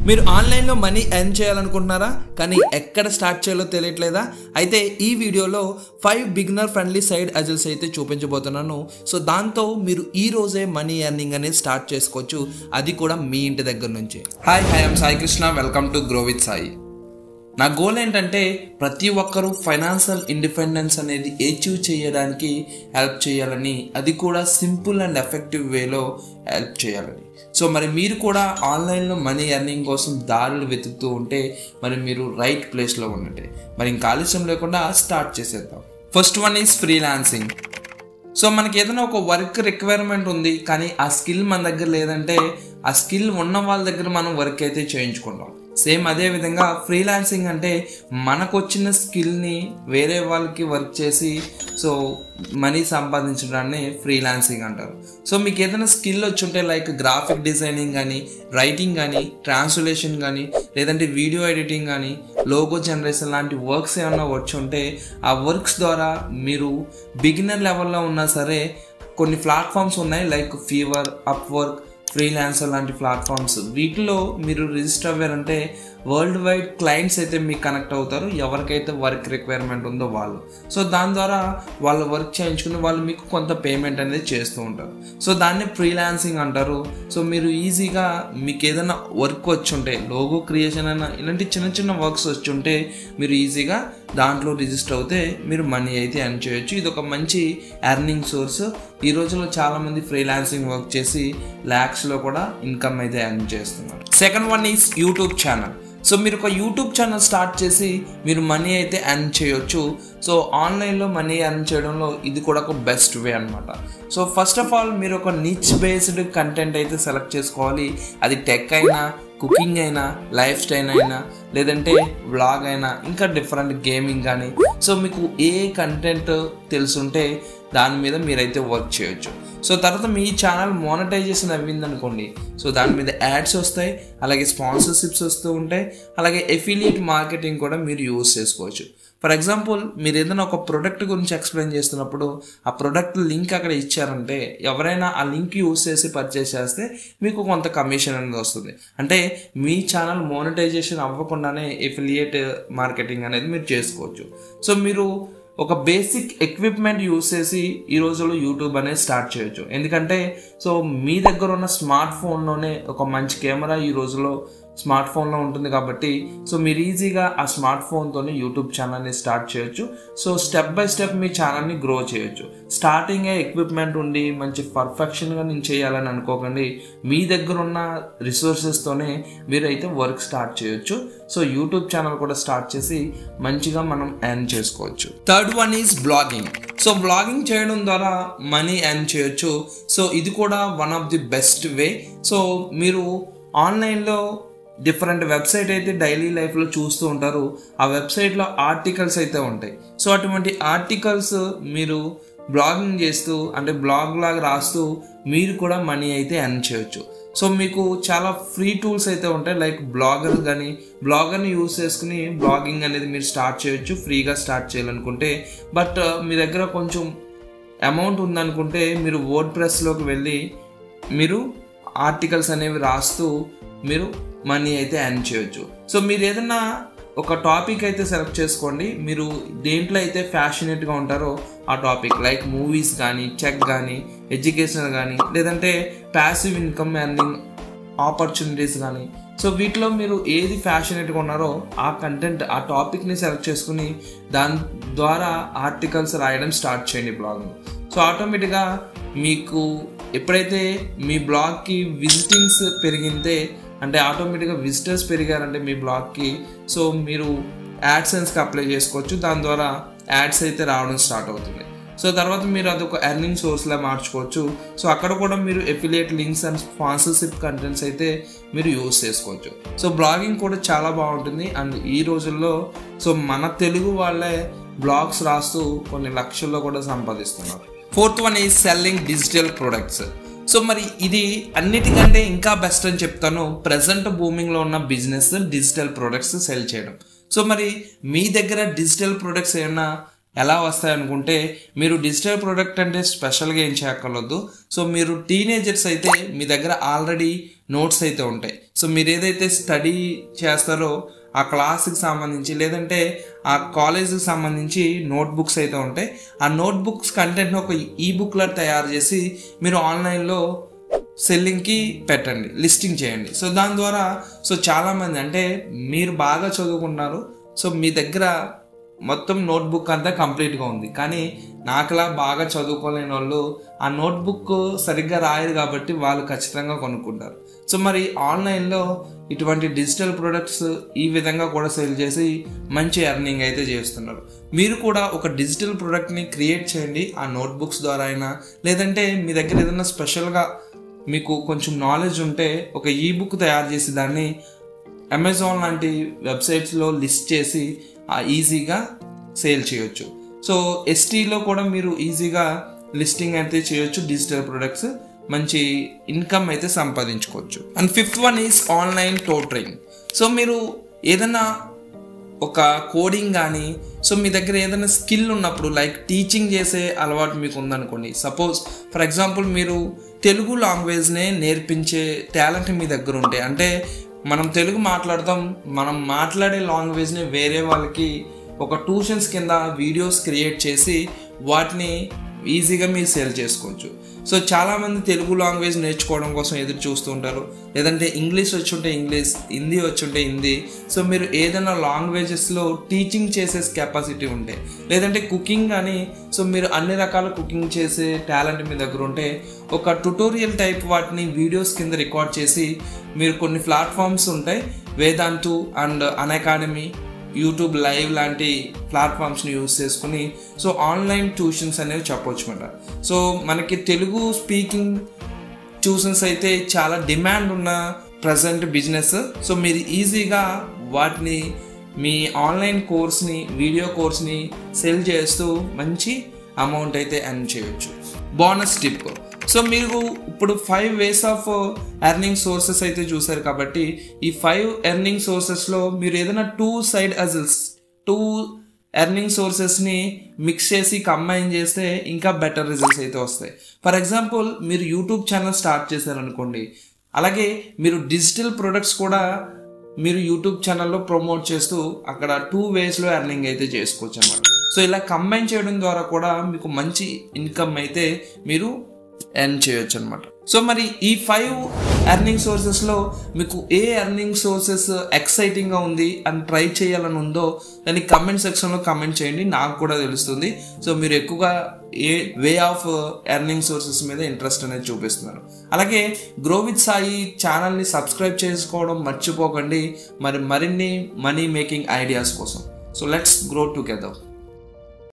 మీరు ఆన్లైన్లో money earn చేయాలనుకుంటున్నారా కానీ ఎక్కడ స్టార్ట్ చేయాలో తెలియట్లేదా? అయితే ఈ వీడియోలో 5 బిగినర్ ఫ్రెండ్లీ సైడ్ హజిల్స్ అయితే చూపించబోతున్నాను. సో దాంతో మీరు ఈ రోజే మనీ ఎర్నింగ్ అనేది స్టార్ట్ చేసుకోవచ్చు, అది కూడా మీ ఇంటి దగ్గర నుంచి. Hi I'm Sai Krishna, welcome to grow with Sai. నా గోల్ ఏంటంటే ప్రతి ఒక్కరూ ఫైనాన్షియల్ ఇండిపెండెన్స్ అనేది అచీవ్ చేయడానికి హెల్ప్ చేయాలని, అది కూడా సింపుల్ అండ్ ఎఫెక్టివ్ వేలో హెల్ప్ చేయాలని. సో మరి మీరు కూడా ఆన్లైన్లో మనీ ఎర్నింగ్ కోసం దారులు వెతుకుతూ ఉంటే మరి మీరు రైట్ ప్లేస్లో ఉన్నట్టే. మరి ఇంకా ఆలస్యం లేకుండా స్టార్ట్ చేసేద్దాం. First one is freelancing. So మనకి ఏదైనా ఒక వర్క్ రిక్వైర్మెంట్ ఉంది కానీ ఆ స్కిల్ మన దగ్గర లేదంటే ఆ స్కిల్ ఉన్న వాళ్ళ దగ్గర మనం వర్క్ అయితే చేయించుకుంటాం. సేమ్ అదే విధంగా ఫ్రీలాన్సింగ్ అంటే మనకు వచ్చిన స్కిల్ని వేరే వాళ్ళకి వర్క్ చేసి సో మనీ సంపాదించడాన్ని ఫ్రీలాన్సింగ్ అంటారు. సో మీకు ఏదైనా స్కిల్ వచ్చుంటే లైక్ గ్రాఫిక్ డిజైనింగ్ కానీ, రైటింగ్ కానీ, ట్రాన్స్లేషన్ కానీ, లేదంటే వీడియో ఎడిటింగ్ కానీ, లోగో జనరేషన్ లాంటి వర్క్స్ ఏమన్నా వచ్చి ఉంటే ఆ వర్క్స్ ద్వారా మీరు బిగినర్ లెవెల్లో ఉన్నా సరే కొన్ని ప్లాట్ఫామ్స్ ఉన్నాయి లైక్ ఫీవర్, అప్వర్క్, ఫ్రీలాన్సర్ లాంటి ప్లాట్ఫామ్స్. వీటిలో మీరు రిజిస్టర్ అవ్వారంటే వరల్డ్ వైడ్ క్లయింట్స్ అయితే మీకు కనెక్ట్ అవుతారు, ఎవరికైతే వర్క్ రిక్వైర్మెంట్ ఉందో వాళ్ళు. సో దాని ద్వారా వాళ్ళు వర్క్ చేయించుకుని వాళ్ళు మీకు కొంత పేమెంట్ అనేది చేస్తూ ఉంటారు. సో దాన్ని ఫ్రీలాన్సింగ్ అంటారు. సో మీరు ఈజీగా మీకు ఏదైనా వర్క్ వచ్చి ఉంటే, లోగో క్రియేషన్ అయినా ఇలాంటి చిన్న చిన్న వర్క్స్ వచ్చి ఉంటే మీరు ఈజీగా దాంట్లో రిజిస్టర్ అవుతే మీరు మనీ అయితే ఎర్న్ చేయొచ్చు. ఇది ఒక మంచి ఎర్నింగ్ సోర్స్. ఈ రోజుల్లో చాలామంది ఫ్రీలాన్సింగ్ వర్క్ చేసి ల్యాక్స్లో కూడా ఇన్కమ్ అయితే ఎర్న్ చేస్తున్నారు. Second one is YouTube channel. So మీరు ఒక యూట్యూబ్ ఛానల్ స్టార్ట్ చేసి మీరు మనీ అయితే ఎర్న్ చేయొచ్చు. సో ఆన్లైన్లో మనీ ఎర్న్ చేయడంలో ఇది కూడా ఒక బెస్ట్ వే అనమాట. సో ఫస్ట్ ఆఫ్ ఆల్ మీరు ఒక నిచ్ బేస్డ్ కంటెంట్ అయితే సెలెక్ట్ చేసుకోవాలి. అది టెక్ అయినా, కుకింగ్ అయినా, లైఫ్ స్టైల్ అయినా, లేదంటే వ్లాగ్ అయినా, ఇంకా డిఫరెంట్ గేమింగ్ కానీ. సో మీకు ఏ కంటెంట్ తెలుసుంటే దాని మీద మీరైతే వర్క్ చేయొచ్చు. సో తర్వాత మీ ఛానల్ మోనటైజేషన్ అవ్విందనుకోండి, సో దాని మీద యాడ్స్ వస్తాయి, అలాగే స్పాన్సర్షిప్స్ వస్తూ ఉంటాయి, అలాగే ఎఫిలియేట్ మార్కెటింగ్ కూడా మీరు యూజ్ చేసుకోవచ్చు. ఫర్ ఎగ్జాంపుల్ మీరు ఏదైనా ఒక ప్రోడక్ట్ గురించి ఎక్స్ప్లెయిన్ చేస్తున్నప్పుడు ఆ ప్రోడక్ట్ లింక్ అక్కడ ఇచ్చారంటే ఎవరైనా ఆ లింక్ యూజ్ చేసి పర్చేస్ చేస్తే మీకు కొంత కమిషన్ అనేది వస్తుంది. అంటే మీ ఛానల్ మోనటైజేషన్ అవ్వకుండానే ఎఫిలియేట్ మార్కెటింగ్ అనేది మీరు చేసుకోవచ్చు. సో మీరు ఒక బేసిక్ ఎక్విప్మెంట్ యూజ్ చేసి ఈ రోజుల్లో యూట్యూబ్ అనేది స్టార్ట్ చేయొచ్చు. ఎందుకంటే సో మీ దగ్గర ఉన్న స్మార్ట్ ఫోన్లోనే ఒక మంచి కెమెరా ఈ రోజులో స్మార్ట్ ఫోన్లో ఉంటుంది కాబట్టి సో మీరు ఈజీగా ఆ స్మార్ట్ ఫోన్తోనే యూట్యూబ్ ఛానల్ని స్టార్ట్ చేయొచ్చు. సో స్టెప్ బై స్టెప్ మీ ఛానల్ని గ్రో చేయొచ్చు. స్టార్టింగే ఎక్విప్మెంట్ ఉండి మంచి పర్ఫెక్షన్గా నేను చేయాలని అనుకోకండి. మీ దగ్గర ఉన్న రిసోర్సెస్తోనే మీరైతే వర్క్ స్టార్ట్ చేయొచ్చు. సో యూట్యూబ్ ఛానల్ కూడా స్టార్ట్ చేసి మంచిగా మనం ఎర్న్ చేసుకోవచ్చు. Third one is blogging. So blogging చేయడం ద్వారా మనీ ఎర్న్ చేయొచ్చు. సో ఇది కూడా one of the best way. So మీరు ఆన్లైన్లో డిఫరెంట్ వెబ్సైట్ అయితే డైలీ లైఫ్లో చూస్తూ ఉంటారు. ఆ వెబ్సైట్లో ఆర్టికల్స్ అయితే ఉంటాయి. సో అటువంటి ఆర్టికల్స్ మీరు బ్లాగింగ్ చేస్తూ అంటే బ్లాగ్ లాగా రాస్తూ మీరు కూడా మనీ అయితే ఎర్న్ చేయొచ్చు. సో మీకు చాలా ఫ్రీ టూల్స్ అయితే ఉంటాయి లైక్ బ్లాగర్ కానీ, బ్లాగర్ని యూజ్ చేసుకుని బ్లాగింగ్ అనేది మీరు స్టార్ట్ చేయొచ్చు ఫ్రీగా స్టార్ట్ చేయాలనుకుంటే. బట్ మీ దగ్గర కొంచెం అమౌంట్ ఉందనుకుంటే మీరు వర్డ్ ప్రెస్లోకి వెళ్ళి మీరు ఆర్టికల్స్ అనేవి రాస్తూ మీరు మనీ అయితే ఎర్న్ చేయొచ్చు. సో మీరు ఏదైనా ఒక టాపిక్ అయితే సెలెక్ట్ చేసుకోండి. మీరు దేంట్లో అయితే ఫ్యాషనేట్గా ఉంటారో ఆ టాపిక్ లైక్ మూవీస్ కానీ, చెక్ కానీ, ఎడ్యుకేషన్ కానీ, లేదంటే ప్యాసివ్ ఇన్కమ్ ఎర్నింగ్ ఆపర్చునిటీస్ కానీ. సో వీటిలో మీరు ఏది ఫ్యాషనేట్గా ఉన్నారో ఆ కంటెంట్, ఆ టాపిక్ని సెలెక్ట్ చేసుకుని దాని ద్వారా ఆర్టికల్స్ రాయడం స్టార్ట్ చేయండి బ్లాగింగ్. సో ఆటోమేటిక్గా మీకు ఎప్పుడైతే మీ బ్లాగ్కి విజిటింగ్స్ పెరిగితే అంటే ఆటోమేటిక్గా విజిటర్స్ పెరిగారంటే మీ బ్లాగ్కి సో మీరు యాడ్సెన్స్కి అప్లై చేసుకోవచ్చు. దాని ద్వారా యాడ్స్ అయితే రావడం స్టార్ట్ అవుతుంది. సో తర్వాత మీరు అదొక ఎర్నింగ్ సోర్స్లా మార్చుకోవచ్చు. సో అక్కడ కూడా మీరు affiliate links and sponsorship contents అయితే మీరు యూజ్ చేసుకోవచ్చు. సో బ్లాగింగ్ కూడా చాలా బాగుంటుంది. అండ్ ఈ రోజుల్లో సో మన తెలుగు వాళ్ళే బ్లాగ్స్ రాస్తూ కొన్ని లక్షల్లో కూడా సంపాదిస్తున్నారు. Fourth one is selling digital products. So మరి ఇది అన్నిటికంటే ఇంకా బెస్ట్ అని చెప్తాను. ప్రజెంట్ బూమింగ్లో ఉన్న బిజినెస్ డిజిటల్ ప్రొడక్ట్స్ సెల్ చేయడం. సో మరి మీ దగ్గర డిజిటల్ ప్రొడక్ట్స్ ఏమన్నా ఎలా వస్తాయనుకుంటే మీరు డిజిటల్ ప్రోడక్ట్ అంటే స్పెషల్గా ఏం చేయక్కర్లేదు. సో మీరు టీనేజర్స్ అయితే మీ దగ్గర ఆల్రెడీ నోట్స్ అయితే ఉంటాయి. సో మీరు ఏదైతే స్టడీ చేస్తారో ఆ క్లాస్కి సంబంధించి లేదంటే ఆ కాలేజ్కి సంబంధించి నోట్బుక్స్ అయితే ఉంటాయి. ఆ నోట్బుక్స్ కంటెంట్ని ఒక ఈబుక్లా తయారు చేసి మీరు ఆన్లైన్లో సెల్లింగ్కి పెట్టండి, లిస్టింగ్ చేయండి. సో దాని ద్వారా చాలామంది అంటే మీరు బాగా చదువుకున్నారు, సో మీ దగ్గర మొత్తం నోట్బుక్ అంతా కంప్లీట్గా ఉంది, కానీ నాకులా బాగా చదువుకోలేని వాళ్ళు ఆ నోట్బుక్ సరిగ్గా రాయరు కాబట్టి వాళ్ళు ఖచ్చితంగా కొనుక్కుంటారు. సో మరి ఆన్లైన్లో ఇటువంటి డిజిటల్ ప్రొడక్ట్స్ ఈ విధంగా కూడా సేల్ చేసి మంచి ఎర్నింగ్ అయితే చేస్తున్నారు. మీరు కూడా ఒక డిజిటల్ ప్రొడక్ట్ని క్రియేట్ చేయండి, ఆ నోట్బుక్స్ ద్వారా అయినా, లేదంటే మీ దగ్గర ఏదైనా స్పెషల్గా మీకు కొంచెం నాలెడ్జ్ ఉంటే ఒక ఈబుక్ తయారు చేసి దాన్ని అమెజాన్ లాంటి వెబ్సైట్స్లో లిస్ట్ చేసి ఈజీగా సేల్ చేయొచ్చు. సో ఎస్టీలో కూడా మీరు ఈజీగా లిస్టింగ్ అయితే చేయొచ్చు డిజిటల్ ప్రొడక్ట్స్, మంచి ఇన్కమ్ అయితే సంపాదించుకోవచ్చు. And 5th one is online tutoring. So మీరు ఏదైనా ఒక కోడింగ్ కానీ మీ దగ్గర ఏదైనా స్కిల్ ఉన్నప్పుడు లైక్ టీచింగ్ చేసే అలవాటు మీకు ఉందనుకోండి. సపోజ్ ఫర్ ఎగ్జాంపుల్ మీరు తెలుగు లాంగ్వేజ్నే నేర్పించే టాలెంట్ మీ దగ్గర ఉంటే, అంటే మనం తెలుగు మాట్లాడతాం, మనం మాట్లాడే లాంగ్వేజ్ని వేరే వాళ్ళకి ఒక ట్యూషన్స్ కింద వీడియోస్ క్రియేట్ చేసి వాటిని ఈజీగా మీరు సేల్ చేసుకోవచ్చు. సో చాలామంది తెలుగు లాంగ్వేజ్ నేర్చుకోవడం కోసం ఎదురు చూస్తూ ఉంటారు, లేదంటే ఇంగ్లీష్ వచ్చి ఉంటే ఇంగ్లీష్, హిందీ వచ్చి ఉంటే హిందీ. సో మీరు ఏదైనా లాంగ్వేజెస్లో టీచింగ్ చేసే కెపాసిటీ ఉంటే, లేదంటే కుకింగ్ కానీ మీరు అన్ని రకాల కుకింగ్ చేసే టాలెంట్ మీ దగ్గర ఉంటే ఒక ట్యుటోరియల్ టైప్ వాటిని వీడియోస్ కింద రికార్డ్ చేసి మీరు కొన్ని ప్లాట్ఫామ్స్ ఉంటాయి, Vedantu and Unacademy, YouTube live లాంటి ప్లాట్ఫామ్స్ని యూజ్ చేసుకుని ఆన్లైన్ ట్యూషన్స్ అనేవి చెప్పవచ్చు అన్నమాట. సో మనకి తెలుగు స్పీకింగ్ ట్యూషన్స్ అయితే చాలా డిమాండ్ ఉన్న ప్రజెంట్ బిజినెస్. సో మీరు ఈజీగా వాటిని మీ ఆన్లైన్ కోర్స్ని, వీడియో కోర్స్ని సెల్ చేస్తూ మంచి అమౌంట్ అయితే ఎర్న్ చేయొచ్చు. బోనస్ టిప్, సో మీరు ఇప్పుడు 5 ways ఆఫ్ ఎర్నింగ్ సోర్సెస్ అయితే చూసారు కాబట్టి ఈ 5 ఎర్నింగ్ సోర్సెస్లో మీరు ఏదైనా 2 సైడ్ హజిల్స్, 2 ఎర్నింగ్ సోర్సెస్ని మిక్స్ చేసి కంబైన్ చేస్తే ఇంకా బెటర్ రిజల్ట్స్ అయితే వస్తాయి. ఫర్ ఎగ్జాంపుల్ మీరు యూట్యూబ్ ఛానల్ స్టార్ట్ చేశారనుకోండి, అలాగే మీరు డిజిటల్ ప్రొడక్ట్స్ కూడా మీరు యూట్యూబ్ ఛానల్లో ప్రమోట్ చేస్తూ అక్కడ 2 waysలో ఎర్నింగ్ అయితే చేసుకోవచ్చు అన్నమాట. సో ఇలా కంబైన్ చేయడం ద్వారా కూడా మీకు మంచి ఇన్కమ్ అయితే మీరు ఎర్న్ చేయొచ్చు అనమాట. సో మరి ఈ 5 ఎర్నింగ్ సోర్సెస్లో మీకు ఏ ఎర్నింగ్ సోర్సెస్ ఎక్సైటింగ్గా ఉంది అని ట్రై చేయాలని ఉందో దాన్ని కమెంట్ సెక్షన్లో కమెంట్ చేయండి, నాకు కూడా తెలుస్తుంది. సో మీరు ఎక్కువగా ఏ వే ఆఫ్ ఎర్నింగ్ సోర్సెస్ మీద ఇంట్రెస్ట్ అనేది చూపిస్తున్నారు. అలాగే గ్రో విత్ సాయి ఛానల్ని సబ్స్క్రైబ్ చేసుకోవడం మర్చిపోకండి, మరిన్ని మనీ మేకింగ్ ఐడియాస్ కోసం. So let's grow together.